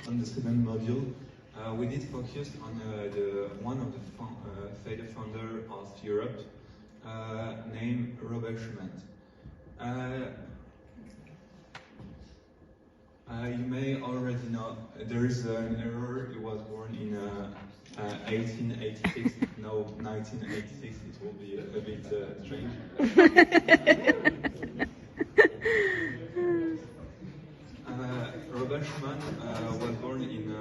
on the second module, we did focus on one of the founder of Europe, named Robert Schuman. You may already know there is an error. He was born in 1886. No, 1986. It will be a bit strange. Robert Schuman was born in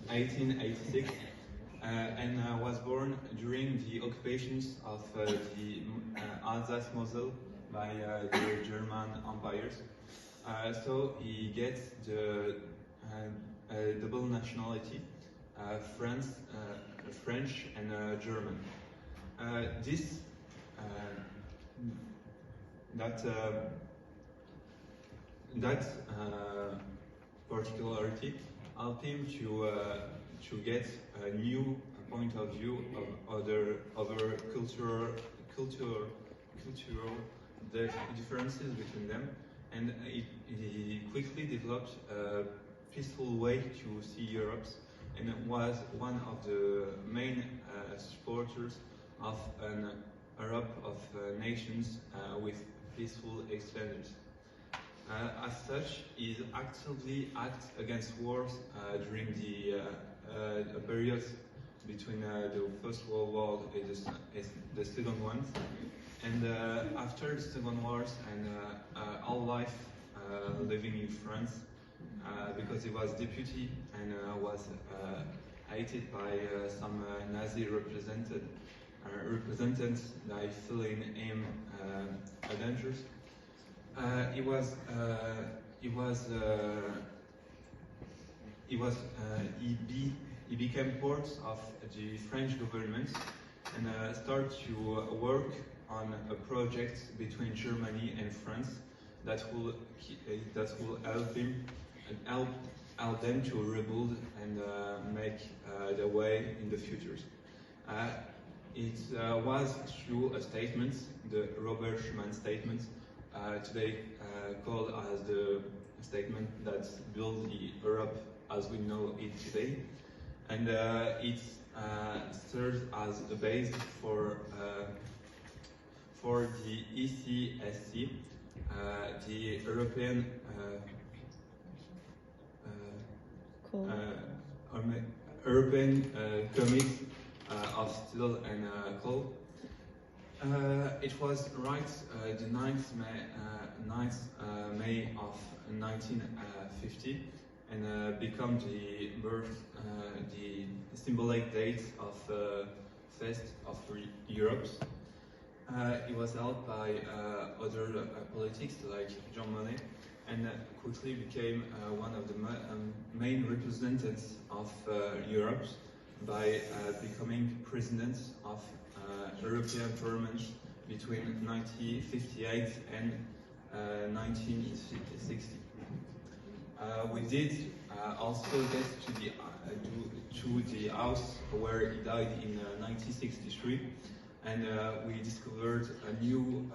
1886 and was born during the occupations of the Alsace-Moselle by the German empires. So he gets the double nationality, French and German. That particularity helped him to get a new point of view of other cultural differences between them, and he quickly developed a peaceful way to see Europe, and was one of the main supporters of an Europe of nations with peaceful exchanges. As such, he actively acts against wars during the period between the First World War and the Second one. And after the Second Wars and all life living in France, because he was deputy and was hated by some Nazi representatives that feeling him dangerous. He became part of the French government and started to work on a project between Germany and France that will help him and help them to rebuild and make the way in the future. It was through a statement, the Robert Schuman statement, today called as the statement that built the Europe as we know it today, and it serves as a base for the ECSC, the European European Comics of Steel and Coal. It was the 9th May of 1950 and become the symbolic date of Fest of Europe. It was held by other politics like Jean Monnet, and quickly became one of the main representatives of Europe by becoming president of European Parliament between 1958 and 1960. We did also get to the house where he died in 1963, and we discovered a new,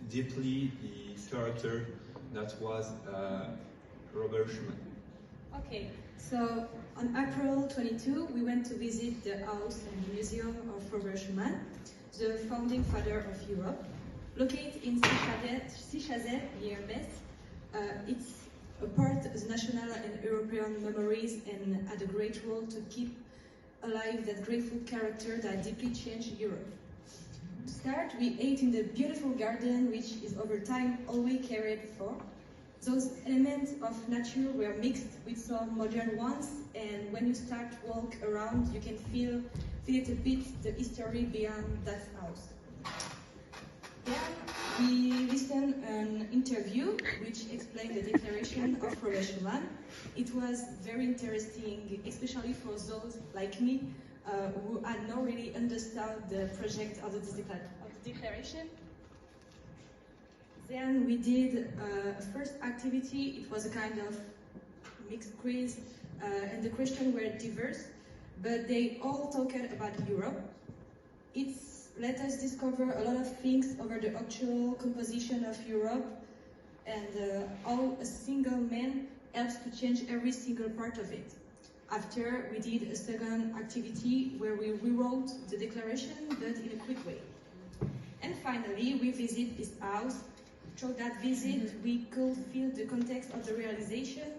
deeply the character that was Robert Schuman. Okay, so on April 22, we went to visit the house and museum of Robert Schuman, the founding father of Europe. Located in Sichazet, near Metz, it's a part of the national and European memories and had a great role to keep alive that grateful character that deeply changed Europe. To start, we ate in the beautiful garden, which is over time always cared for. Those elements of nature were mixed with some modern ones, and when you start to walk around, you can feel it a bit, the history beyond that house. Then we listened an interview which explained the declaration of Robert Schuman. It was very interesting, especially for those like me who had not really understood the project of the declaration. Then we did a first activity. It was a kind of mixed quiz, and the questions were diverse, but they all talked about Europe. It's let us discover a lot of things over the actual composition of Europe and how a single man helps to change every single part of it. After, we did a second activity where we rewrote the declaration, but in a quick way. And finally, we visit this house. Through that visit, we could feel the context of the realization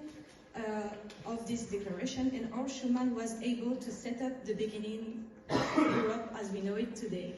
of this declaration, and how Schuman was able to set up the beginning of Europe as we know it today.